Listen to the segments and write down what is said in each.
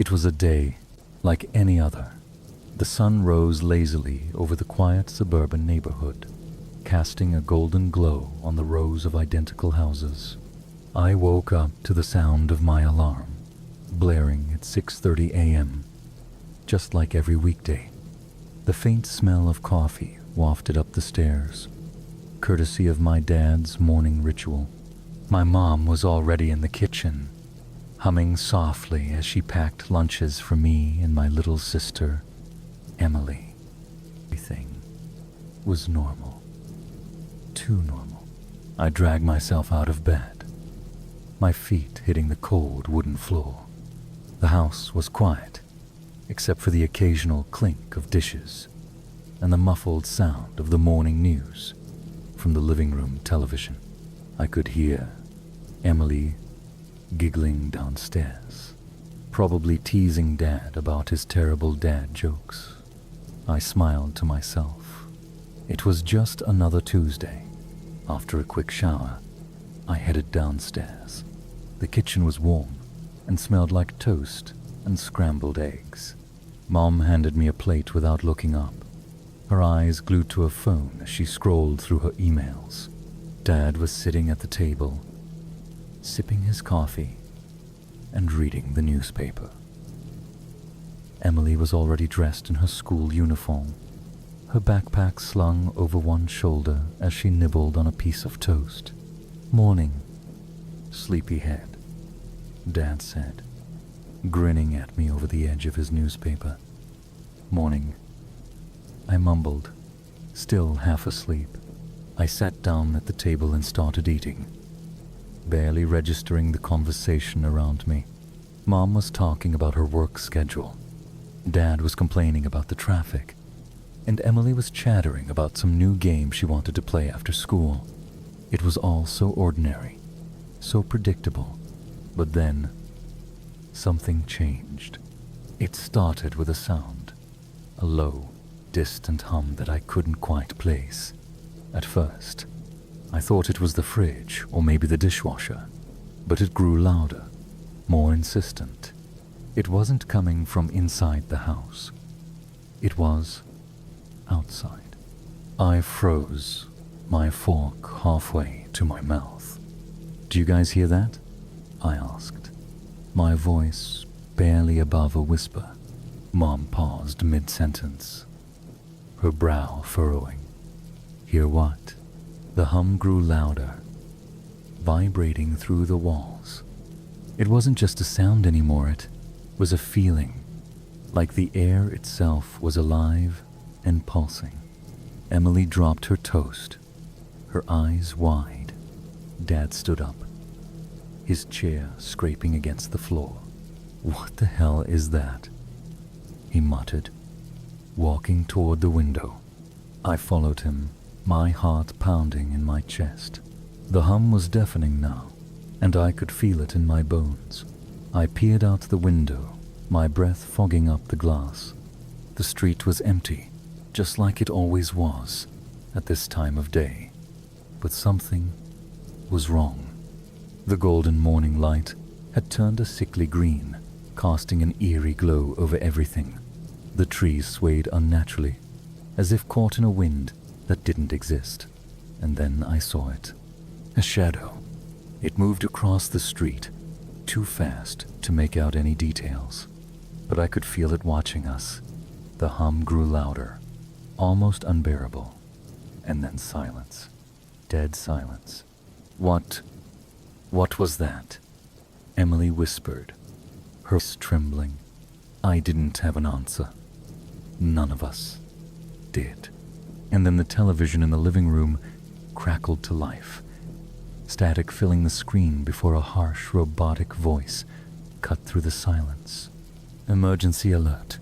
It was a day like any other. The sun rose lazily over the quiet suburban neighborhood, casting a golden glow on the rows of identical houses. I woke up to the sound of my alarm, blaring at 6:30 a.m., just like every weekday. The faint smell of coffee wafted up the stairs, courtesy of my dad's morning ritual. My mom was already in the kitchen, humming softly as she packed lunches for me and my little sister, Emily. Everything was normal. Too normal. I dragged myself out of bed, my feet hitting the cold wooden floor. The house was quiet, except for the occasional clink of dishes and the muffled sound of the morning news from the living room television. I could hear Emily giggling downstairs, probably teasing Dad about his terrible dad jokes. I smiled to myself. It was just another Tuesday. After a quick shower, I headed downstairs. The kitchen was warm and smelled like toast and scrambled eggs. Mom handed me a plate without looking up, her eyes glued to her phone as she scrolled through her emails. Dad was sitting at the table, sipping his coffee and reading the newspaper. Emily was already dressed in her school uniform, her backpack slung over one shoulder as she nibbled on a piece of toast. "Morning, sleepyhead," Dad said, grinning at me over the edge of his newspaper. "Morning," I mumbled, still half asleep. I sat down at the table and started eating, barely registering the conversation around me. Mom was talking about her work schedule. Dad was complaining about the traffic, and Emily was chattering about some new game she wanted to play after school. It was all so ordinary, so predictable, but then something changed. It started with a sound, a low, distant hum that I couldn't quite place. At first, I thought it was the fridge or maybe the dishwasher, but it grew louder, more insistent. It wasn't coming from inside the house. It was outside. I froze, my fork halfway to my mouth. "Do you guys hear that?" I asked, my voice barely above a whisper. Mom paused mid-sentence, her brow furrowing. "Hear what?" The hum grew louder, vibrating through the walls. It wasn't just a sound anymore, it was a feeling, like the air itself was alive and pulsing. Emily dropped her toast, her eyes wide. Dad stood up, his chair scraping against the floor. "What the hell is that?" he muttered, walking toward the window. I followed him, my heart pounding in my chest. The hum was deafening now, and I could feel it in my bones. I peered out the window, my breath fogging up the glass. The street was empty, just like it always was at this time of day. But something was wrong. The golden morning light had turned a sickly green, casting an eerie glow over everything. The trees swayed unnaturally, as if caught in a wind that didn't exist. And then I saw it. A shadow. It moved across the street, too fast to make out any details. But I could feel it watching us. The hum grew louder, almost unbearable. And then silence. Dead silence. What was that?" Emily whispered, her voice trembling. I didn't have an answer. None of us did. And then the television in the living room crackled to life, static filling the screen before a harsh, robotic voice cut through the silence. "Emergency alert.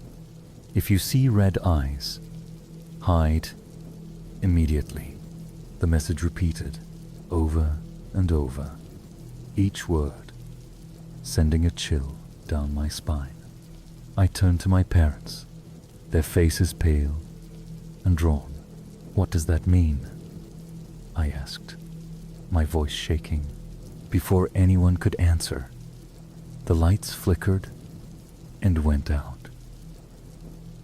If you see red eyes, hide immediately," the message repeated over and over, each word sending a chill down my spine. I turned to my parents, their faces pale and drawn. "What does that mean?" I asked, my voice shaking. Before anyone could answer, the lights flickered and went out.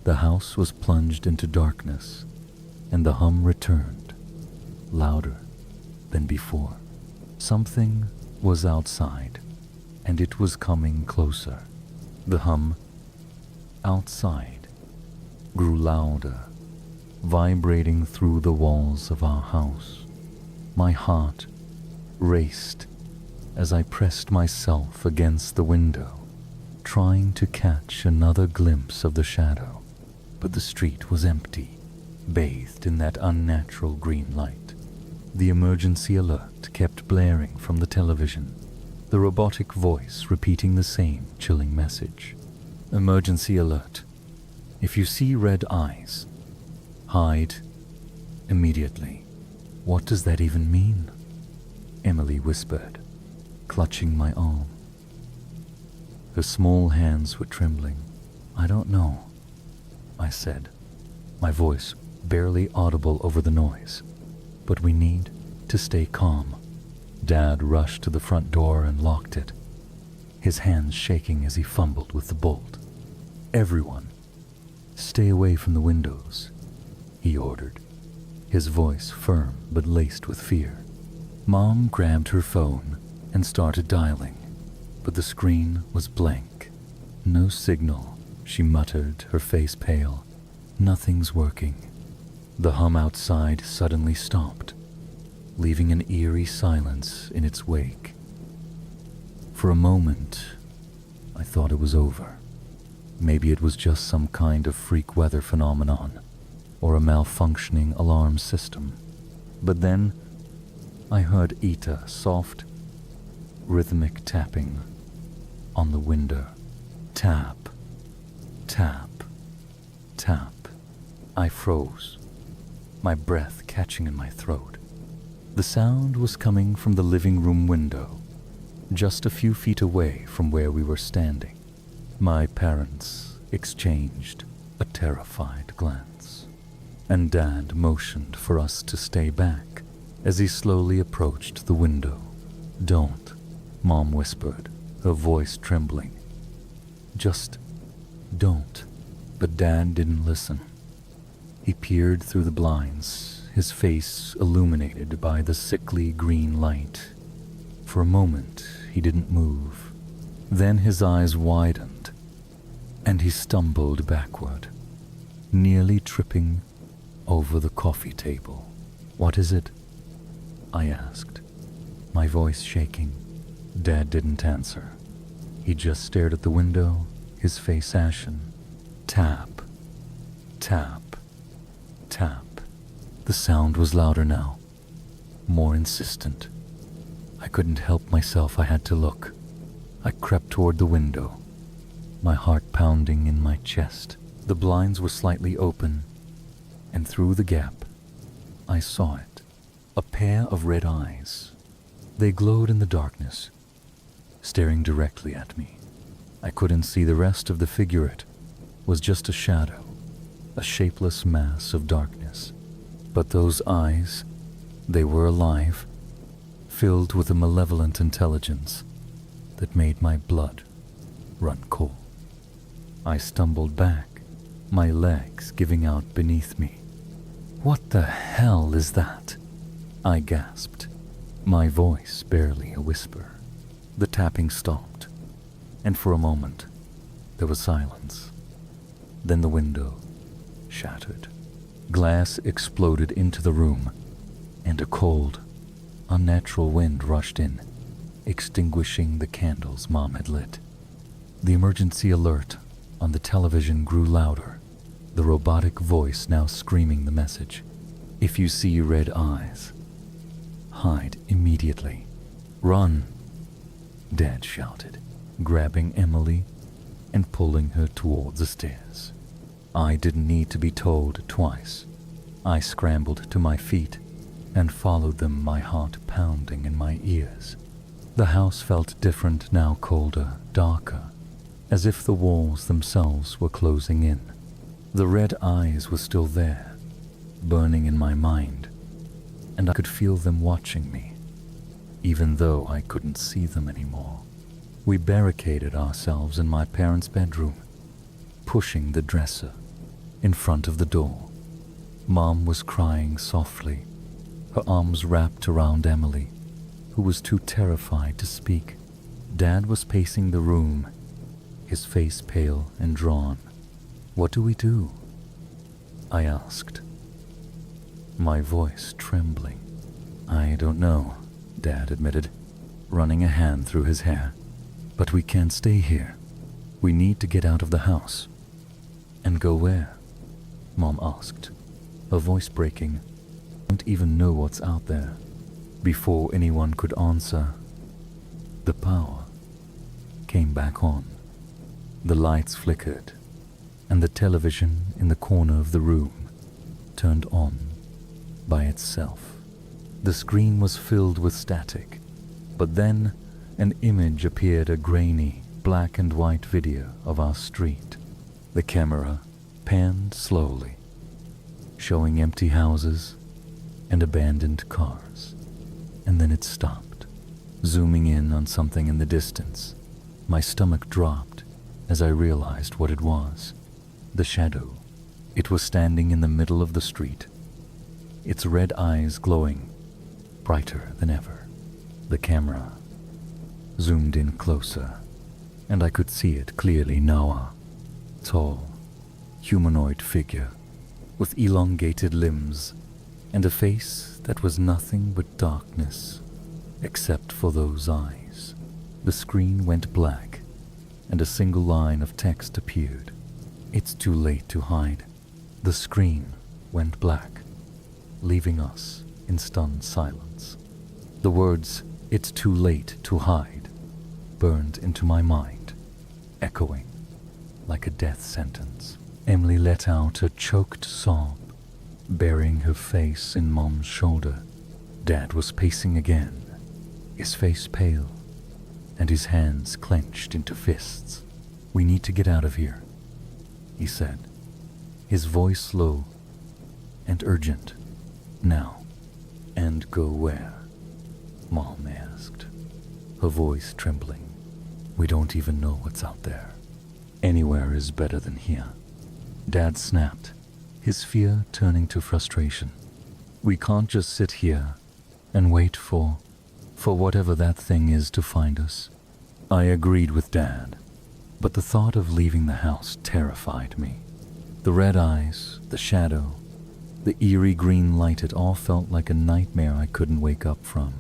The house was plunged into darkness, and the hum returned, louder than before. Something was outside, and it was coming closer. The hum outside grew louder, vibrating through the walls of our house. My heart raced as I pressed myself against the window, trying to catch another glimpse of the shadow. But the street was empty, bathed in that unnatural green light. The emergency alert kept blaring from the television, the robotic voice repeating the same chilling message. Emergency alert. If you see red eyes, hide immediately. What does that even mean? Emily whispered, clutching my arm. Her small hands were trembling. I don't know, I said, my voice barely audible over the noise. But we need to stay calm. Dad rushed to the front door and locked it, his hands shaking as he fumbled with the bolt. Everyone, stay away from the windows, he ordered, his voice firm but laced with fear. Mom grabbed her phone and started dialing, but the screen was blank. No signal, she muttered, her face pale. Nothing's working. The hum outside suddenly stopped, leaving an eerie silence in its wake. For a moment, I thought it was over. Maybe it was just some kind of freak weather phenomenon, or a malfunctioning alarm system. But then, I heard Ita's soft, rhythmic tapping on the window. Tap, tap, tap. I froze, my breath catching in my throat. The sound was coming from the living room window, just a few feet away from where we were standing. My parents exchanged a terrified glance, and Dad motioned for us to stay back as he slowly approached the window. Don't, Mom whispered, her voice trembling. Just don't. But Dad didn't listen. He peered through the blinds, his face illuminated by the sickly green light. For a moment, he didn't move. Then his eyes widened, and he stumbled backward, nearly tripping over the coffee table. What is it? I asked, my voice shaking. Dad didn't answer. He just stared at the window, his face ashen. Tap, tap, tap. The sound was louder now, more insistent. I couldn't help myself, I had to look. I crept toward the window, my heart pounding in my chest. The blinds were slightly open, and through the gap, I saw it. A pair of red eyes. They glowed in the darkness, staring directly at me. I couldn't see the rest of the figure. It was just a shadow, a shapeless mass of darkness. But those eyes, they were alive, filled with a malevolent intelligence that made my blood run cold. I stumbled back, my legs giving out beneath me. What the hell is that? I gasped, my voice barely a whisper. The tapping stopped, and for a moment, there was silence. Then the window shattered. Glass exploded into the room, and a cold, unnatural wind rushed in, extinguishing the candles Mom had lit. The emergency alert on the television grew louder, the robotic voice now screaming the message. If you see red eyes, hide immediately. Run, Dad shouted, grabbing Emily and pulling her towards the stairs. I didn't need to be told twice. I scrambled to my feet and followed them, my heart pounding in my ears. The house felt different now, colder, darker, as if the walls themselves were closing in. The red eyes were still there, burning in my mind, and I could feel them watching me, even though I couldn't see them anymore. We barricaded ourselves in my parents' bedroom, pushing the dresser in front of the door. Mom was crying softly, her arms wrapped around Emily, who was too terrified to speak. Dad was pacing the room, his face pale and drawn. "What do we do?" I asked, my voice trembling. "I don't know," Dad admitted, running a hand through his hair. "But we can't stay here. We need to get out of the house." "And go where?" Mom asked, her voice breaking. "I don't even know what's out there." Before anyone could answer, the power came back on. The lights flickered, and the television in the corner of the room turned on by itself. The screen was filled with static, but then an image appeared, a grainy, black and white video of our street. The camera panned slowly, showing empty houses and abandoned cars, and then it stopped, zooming in on something in the distance. My stomach dropped as I realized what it was. The shadow. It was standing in the middle of the street, its red eyes glowing brighter than ever. The camera zoomed in closer, and I could see it clearly now. A tall, humanoid figure with elongated limbs and a face that was nothing but darkness, except for those eyes. The screen went black, and a single line of text appeared. "It's too late to hide." The screen went black, leaving us in stunned silence. The words, "It's too late to hide," burned into my mind, echoing like a death sentence. Emily let out a choked sob, burying her face in Mom's shoulder. Dad was pacing again, his face pale and his hands clenched into fists. "We need to get out of here," he said, his voice low and urgent. "Now." "And go where?" Mom asked, her voice trembling. "We don't even know what's out there. Anywhere is better than here." Dad snapped, his fear turning to frustration. "We can't just sit here and wait for whatever that thing is to find us." I agreed with Dad, but the thought of leaving the house terrified me. The red eyes, the shadow, the eerie green light, it all felt like a nightmare I couldn't wake up from.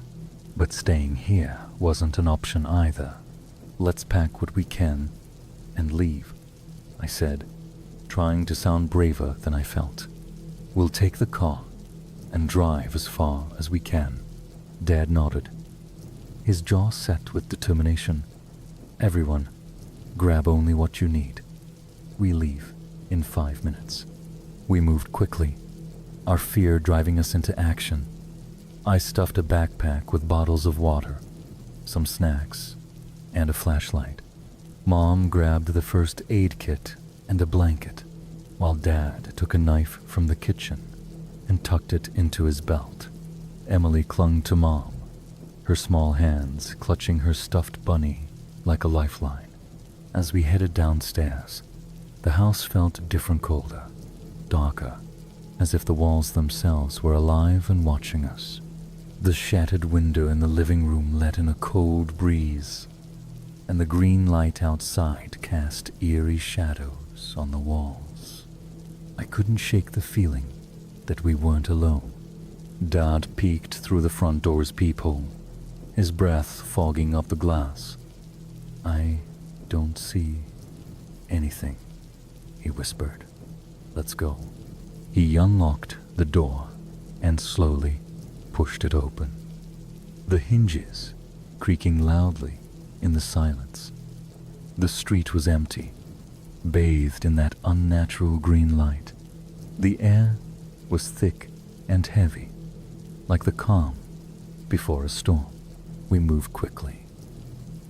But staying here wasn't an option either. "Let's pack what we can and leave," I said, trying to sound braver than I felt. "We'll take the car and drive as far as we can." Dad nodded, his jaw set with determination. "Everyone, grab only what you need. We leave in 5 minutes." We moved quickly, our fear driving us into action. I stuffed a backpack with bottles of water, some snacks, and a flashlight. Mom grabbed the first aid kit and a blanket, while Dad took a knife from the kitchen and tucked it into his belt. Emily clung to Mom, her small hands clutching her stuffed bunny like a lifeline. As we headed downstairs, the house felt different, colder, darker, as if the walls themselves were alive and watching us. The shattered window in the living room let in a cold breeze, and the green light outside cast eerie shadows on the walls. I couldn't shake the feeling that we weren't alone. Dad peeked through the front door's peephole, his breath fogging up the glass. "I don't see anything," he whispered. "Let's go." He unlocked the door and slowly pushed it open, the hinges creaking loudly in the silence. The street was empty, bathed in that unnatural green light. The air was thick and heavy, like the calm before a storm. We moved quickly,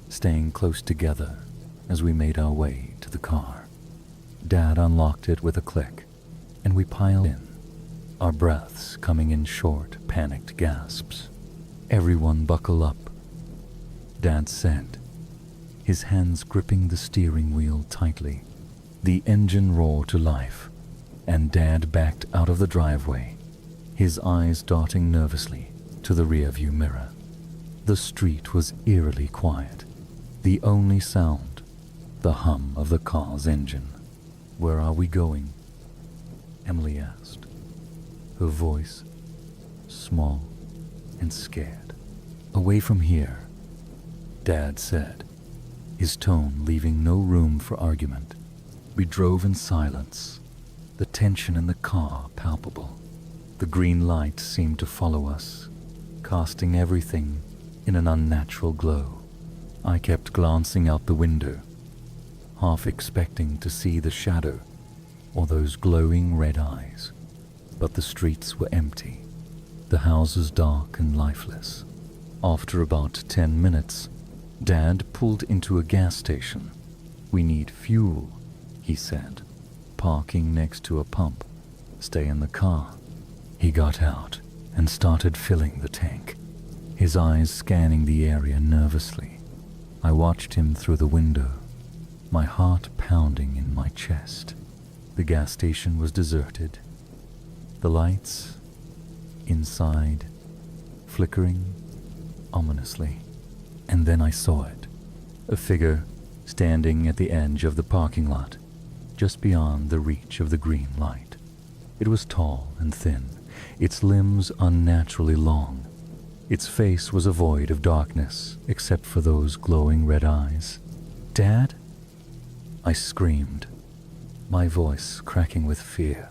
staying close together as we made our way to the car. Dad unlocked it with a click, and we piled in, our breaths coming in short, panicked gasps. "Everyone buckle up," Dad said, his hands gripping the steering wheel tightly. The engine roared to life, and Dad backed out of the driveway, his eyes darting nervously to the rearview mirror. The street was eerily quiet, the only sound, the hum of the car's engine. "Where are we going?" Emily asked, her voice small and scared. "Away from here," Dad said, his tone leaving no room for argument. We drove in silence, the tension in the car palpable. The green light seemed to follow us, casting everything in an unnatural glow. I kept glancing out the window, half expecting to see the shadow or those glowing red eyes, but the streets were empty, the houses dark and lifeless. After about 10 minutes, Dad pulled into a gas station. "We need fuel," he said, parking next to a pump. "Stay in the car." He got out and started filling the tank, his eyes scanning the area nervously. I watched him through the window, my heart pounding in my chest. The gas station was deserted, the lights inside flickering ominously. And then I saw it, a figure standing at the edge of the parking lot, just beyond the reach of the green light. It was tall and thin, its limbs unnaturally long. Its face was a void of darkness, except for those glowing red eyes. "Dad?" I screamed, my voice cracking with fear.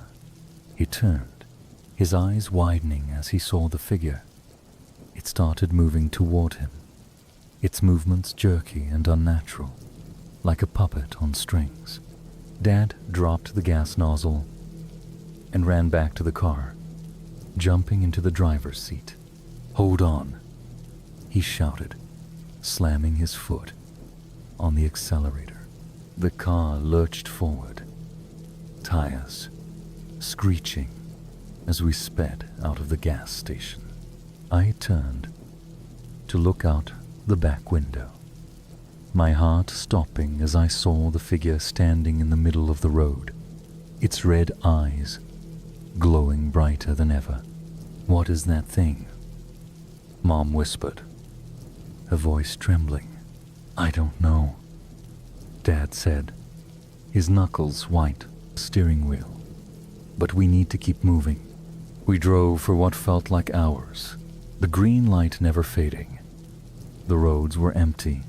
He turned, his eyes widening as he saw the figure. It started moving toward him, its movements jerky and unnatural, like a puppet on strings. Dad dropped the gas nozzle and ran back to the car, jumping into the driver's seat. "Hold on," he shouted, slamming his foot on the accelerator. The car lurched forward, tires screeching as we sped out of the gas station. I turned to look out the back window, my heart stopping as I saw the figure standing in the middle of the road, its red eyes glowing brighter than ever. "What is that thing?" Mom whispered, her voice trembling. "I don't know," Dad said, his knuckles white steering wheel. "But we need to keep moving." We drove for what felt like hours, the green light never fading. The roads were empty,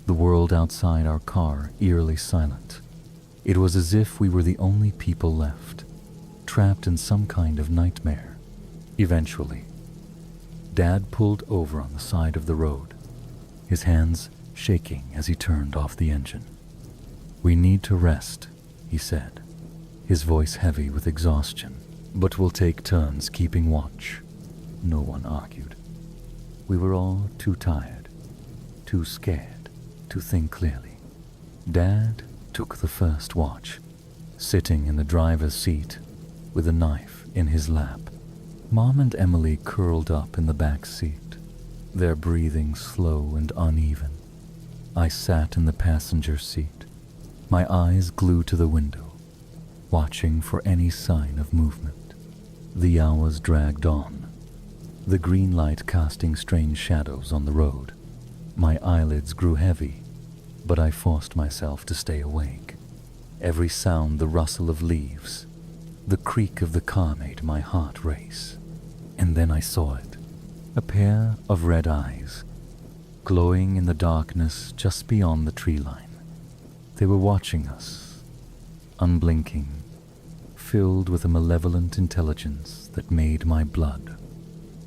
the world outside our car eerily silent. It was as if we were the only people left, trapped in some kind of nightmare. Eventually, Dad pulled over on the side of the road, his hands shaking as he turned off the engine. "We need to rest," he said, his voice heavy with exhaustion. "But we'll take turns keeping watch." No one argued. We were all too tired, too scared to think clearly. Dad took the first watch, sitting in the driver's seat with a knife in his lap. Mom and Emily curled up in the back seat, their breathing slow and uneven. I sat in the passenger seat, my eyes glued to the window, watching for any sign of movement. The hours dragged on, the green light casting strange shadows on the road. My eyelids grew heavy, but I forced myself to stay awake. Every sound, the rustle of leaves, the creak of the car made my heart race. And then I saw it, a pair of red eyes, glowing in the darkness just beyond the tree line. They were watching us, unblinking, filled with a malevolent intelligence that made my blood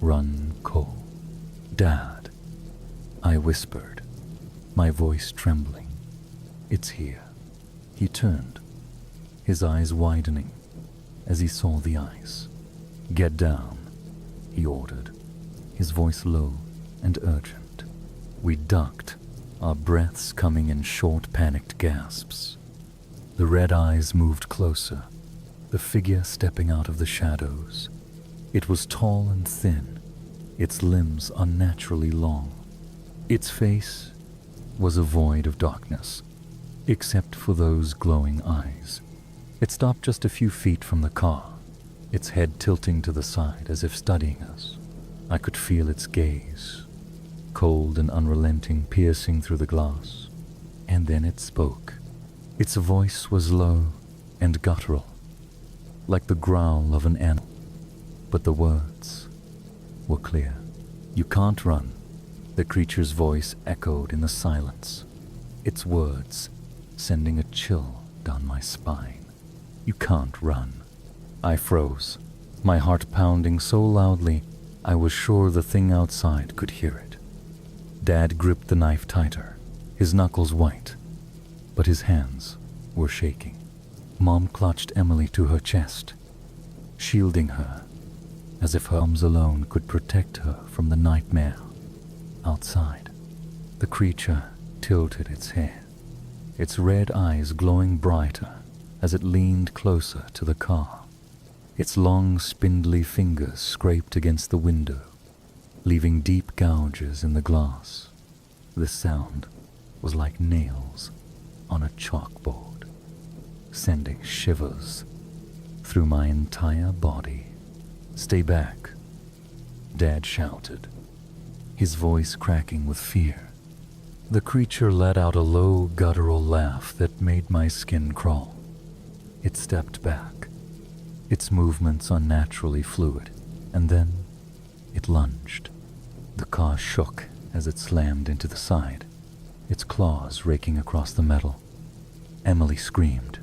run cold. "Dad," I whispered, my voice trembling. "It's here." He turned, his eyes widening as he saw the ice. "Get down," he ordered, his voice low and urgent. We ducked, our breaths coming in short, panicked gasps. The red eyes moved closer, the figure stepping out of the shadows. It was tall and thin, its limbs unnaturally long. Its face was a void of darkness, except for those glowing eyes. It stopped just a few feet from the car, its head tilting to the side as if studying us. I could feel its gaze, cold and unrelenting, piercing through the glass. And then it spoke. Its voice was low and guttural, like the growl of an animal, but the words were clear. "You can't run." The creature's voice echoed in the silence, its words sending a chill down my spine. "You can't run." I froze, my heart pounding so loudly I was sure the thing outside could hear it. Dad gripped the knife tighter, his knuckles white, but his hands were shaking. Mom clutched Emily to her chest, shielding her, as if her arms alone could protect her from the nightmare outside. The creature tilted its head, its red eyes glowing brighter as it leaned closer to the car. Its long, spindly fingers scraped against the window, leaving deep gouges in the glass. The sound was like nails on a chalkboard, sending shivers through my entire body. "Stay back," Dad shouted, his voice cracking with fear. The creature let out a low, guttural laugh that made my skin crawl. It stepped back, its movements unnaturally fluid, and then it lunged. The car shook as it slammed into the side, its claws raking across the metal. Emily screamed,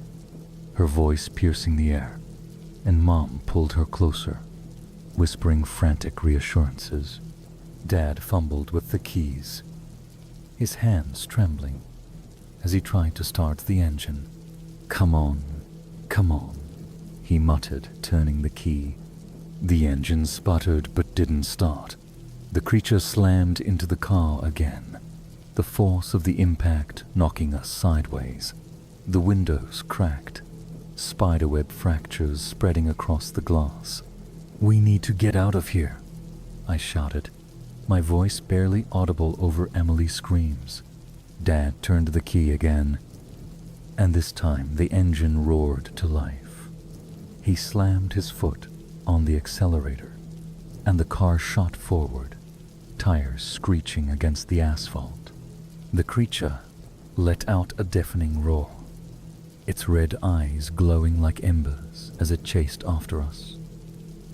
her voice piercing the air, and Mom pulled her closer, whispering frantic reassurances. Dad fumbled with the keys, his hands trembling as he tried to start the engine. Come on," he muttered, turning the key. The engine sputtered but didn't start. The creature slammed into the car again, the force of the impact knocking us sideways. The windows cracked, spiderweb fractures spreading across the glass. "We need to get out of here," I shouted, my voice barely audible over Emily's screams. Dad turned the key again, and this time the engine roared to life. He slammed his foot on the accelerator, and the car shot forward, tires screeching against the asphalt. The creature let out a deafening roar, its red eyes glowing like embers as it chased after us.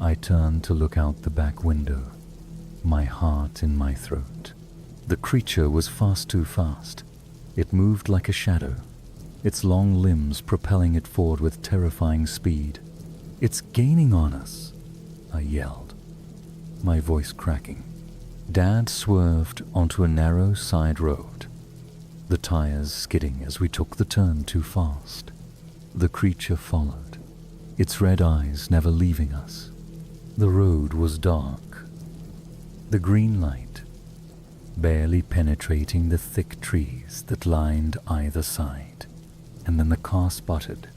I turned to look out the back window, my heart in my throat. The creature was fast too fast. It moved like a shadow, its long limbs propelling it forward with terrifying speed. "It's gaining on us," I yelled, my voice cracking. Dad swerved onto a narrow side road, the tires skidding as we took the turn too fast. The creature followed, its red eyes never leaving us. The road was dark, the green light barely penetrating the thick trees that lined either side. And then the car sputtered.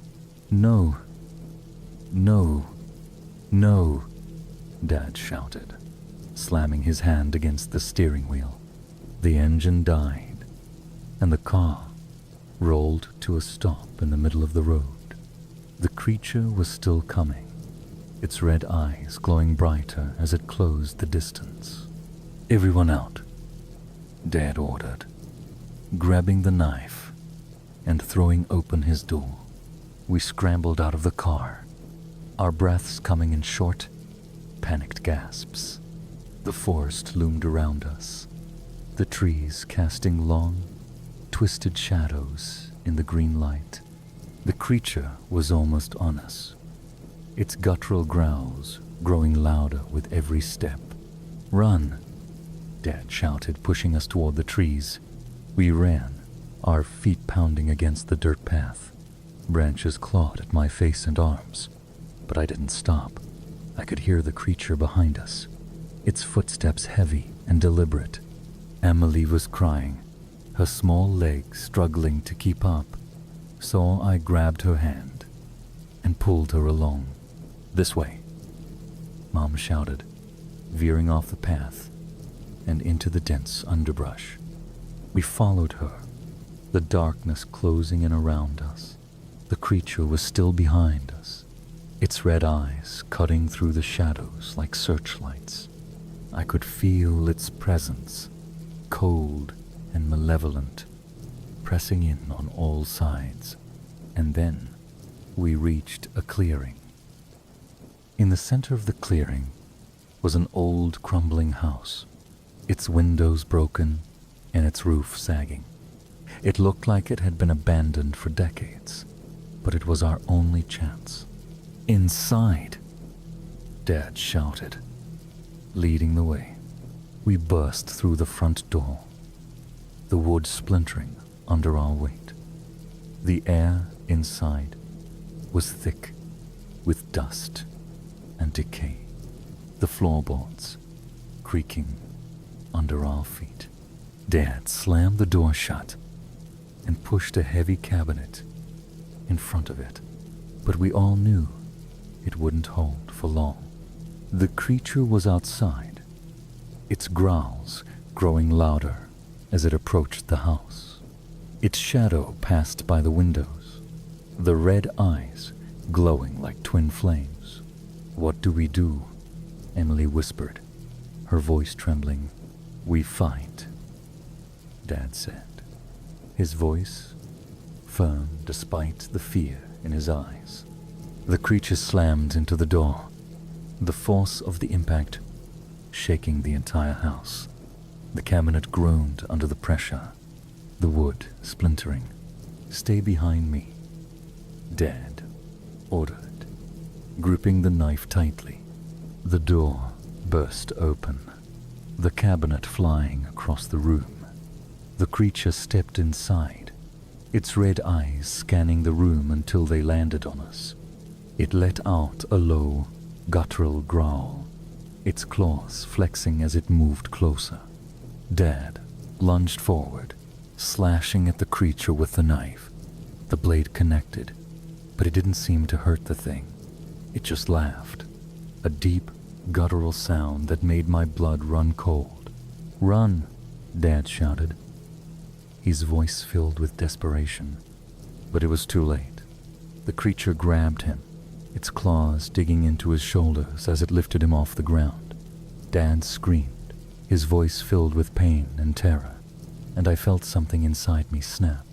"No, no, no," Dad shouted, slamming his hand against the steering wheel. The engine died, and the car rolled to a stop in the middle of the road. The creature was still coming, its red eyes glowing brighter as it closed the distance. "Everyone out," Dad ordered, grabbing the knife and throwing open his door. We scrambled out of the car, our breaths coming in short, panicked gasps. The forest loomed around us, the trees casting long, twisted shadows in the green light. The creature was almost on us, its guttural growls growing louder with every step. "Run," Dad shouted, pushing us toward the trees. We ran, our feet pounding against the dirt path. Branches clawed at my face and arms, but I didn't stop. I could hear the creature behind us, its footsteps heavy and deliberate. Emily was crying, her small legs struggling to keep up, so I grabbed her hand and pulled her along. "This way," Mom shouted, veering off the path and into the dense underbrush. We followed her, the darkness closing in around us. The creature was still behind us, its red eyes cutting through the shadows like searchlights. I could feel its presence, cold and malevolent, pressing in on all sides. And then we reached a clearing. In the center of the clearing was an old, crumbling house, its windows broken and its roof sagging. It looked like it had been abandoned for decades, but it was our only chance. "Inside!" Dad shouted, leading the way. We burst through the front door, the wood splintering under our weight. The air inside was thick with dust and decay, the floorboards creaking under our feet. Dad slammed the door shut and pushed a heavy cabinet in front of it, but we all knew it wouldn't hold for long. The creature was outside, its growls growing louder as it approached the house. Its shadow passed by the windows, the red eyes glowing like twin flames. "What do we do?" Emily whispered, her voice trembling. "We fight," Dad said, his voice firm despite the fear in his eyes. The creature slammed into the door, the force of the impact shaking the entire house. The cabinet groaned under the pressure, the wood splintering. "Stay behind me," Dad ordered, gripping the knife tightly. The door burst open, the cabinet flying across the room. The creature stepped inside, its red eyes scanning the room until they landed on us. It let out a low, guttural growl, its claws flexing as it moved closer. Dad lunged forward, slashing at the creature with the knife. The blade connected, but it didn't seem to hurt the thing. It just laughed, a deep, guttural sound that made my blood run cold. "Run!" Dad shouted, his voice filled with desperation. But it was too late. The creature grabbed him, its claws digging into his shoulders as it lifted him off the ground. Dad screamed, his voice filled with pain and terror, and I felt something inside me snap.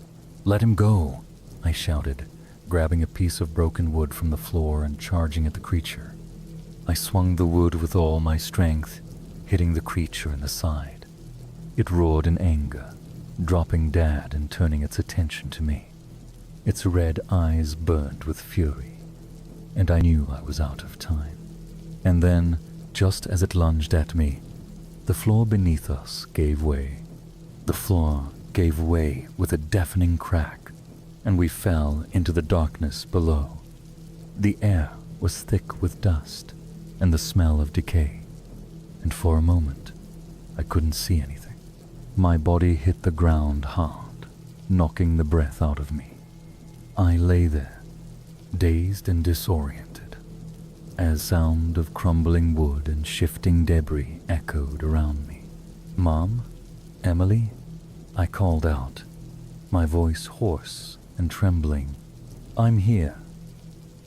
"Let him go!" I shouted, grabbing a piece of broken wood from the floor and charging at the creature. I swung the wood with all my strength, hitting the creature in the side. It roared in anger, dropping Dad and turning its attention to me. Its red eyes burned with fury, and I knew I was out of time. And then, just as it lunged at me, the floor beneath us gave way. The floor gave way with a deafening crack, and we fell into the darkness below. The air was thick with dust and the smell of decay, and for a moment, I couldn't see anything. My body hit the ground hard, knocking the breath out of me. I lay there, dazed and disoriented, as sound of crumbling wood and shifting debris echoed around me. "Mom? Emily?" I called out, my voice hoarse and trembling. "I'm here,"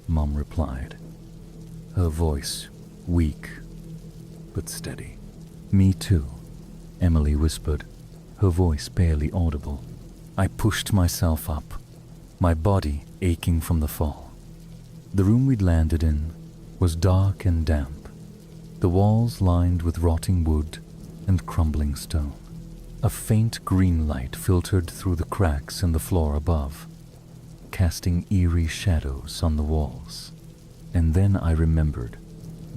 Mom replied, her voice weak but steady. "Me too," Emily whispered, her voice barely audible. I pushed myself up, my body aching from the fall. The room we'd landed in was dark and damp, the walls lined with rotting wood and crumbling stone. A faint green light filtered through the cracks in the floor above, casting eerie shadows on the walls. And then I remembered.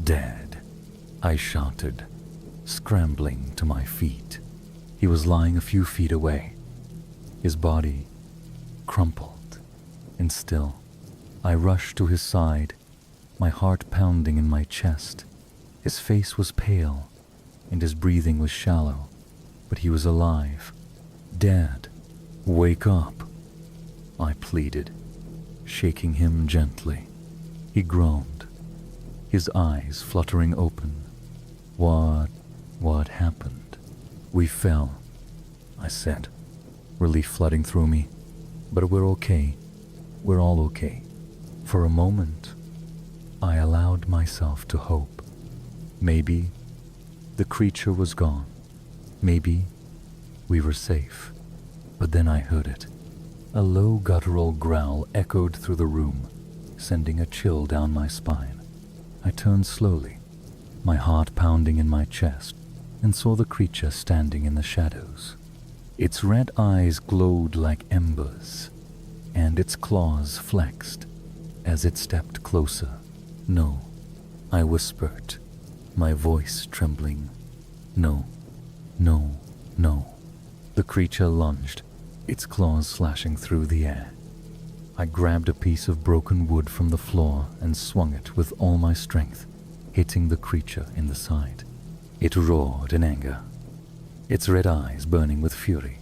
"Dad!" I shouted, scrambling to my feet. He was lying a few feet away, his body crumpled and still. I rushed to his side, my heart pounding in my chest. His face was pale, and his breathing was shallow, but he was alive. "Dad, wake up," I pleaded, shaking him gently. He groaned, his eyes fluttering open. What happened?" "We fell," I said, relief flooding through me. But we're okay. We're all okay. For a moment, I allowed myself to hope. Maybe the creature was gone. Maybe we were safe. But then I heard it. A low guttural growl echoed through the room, sending a chill down my spine. I turned slowly, my heart pounding in my chest, and saw the creature standing in the shadows. Its red eyes glowed like embers, and its claws flexed as it stepped closer. "No," I whispered, my voice trembling. "No, no, no." The creature lunged, its claws slashing through the air. I grabbed a piece of broken wood from the floor and swung it with all my strength, hitting the creature in the side. It roared in anger, its red eyes burning with fury.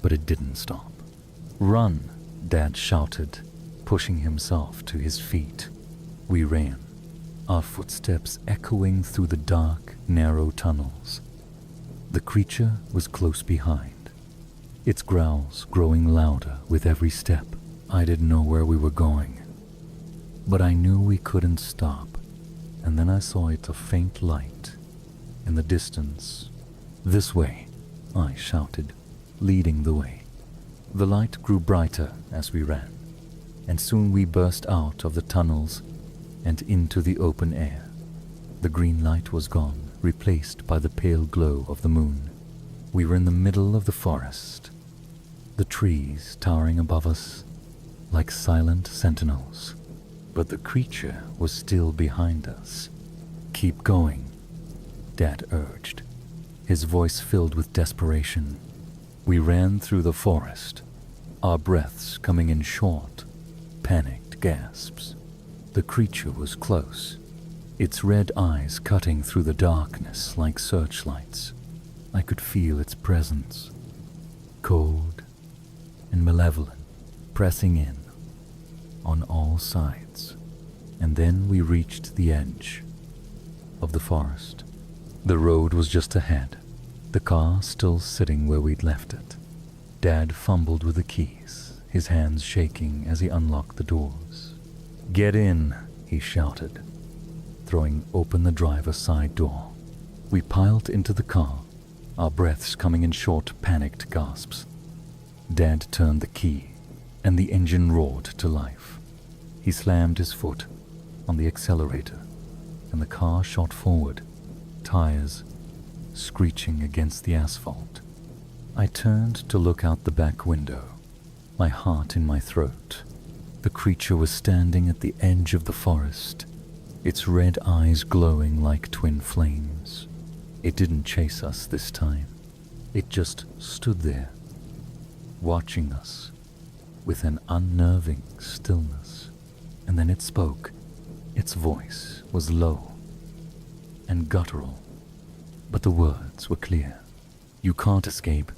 But it didn't stop. "Run!" Dad shouted, pushing himself to his feet. We ran, our footsteps echoing through the dark, narrow tunnels. The creature was close behind, its growls growing louder with every step. I didn't know where we were going, but I knew we couldn't stop. And then I saw it, a faint light in the distance. "This way," I shouted, leading the way. The light grew brighter as we ran, and soon we burst out of the tunnels and into the open air. The green light was gone, replaced by the pale glow of the moon. We were in the middle of the forest, the trees towering above us like silent sentinels. But the creature was still behind us. "Keep going," Dad urged, his voice filled with desperation. We ran through the forest, our breaths coming in short, panicked gasps. The creature was close, its red eyes cutting through the darkness like searchlights. I could feel its presence, cold and malevolent, pressing in on all sides. And then we reached the edge of the forest. The road was just ahead, the car still sitting where we'd left it. Dad fumbled with the keys, his hands shaking as he unlocked the doors. "Get in," he shouted, throwing open the driver's side door. We piled into the car, our breaths coming in short, panicked gasps. Dad turned the key, and the engine roared to life. He slammed his foot on the accelerator, and the car shot forward, tires screeching against the asphalt. I turned to look out the back window, my heart in my throat. The creature was standing at the edge of the forest, its red eyes glowing like twin flames. It didn't chase us this time. It just stood there, watching us with an unnerving stillness. And then it spoke. Its voice was low and guttural, but the words were clear. "You can't escape.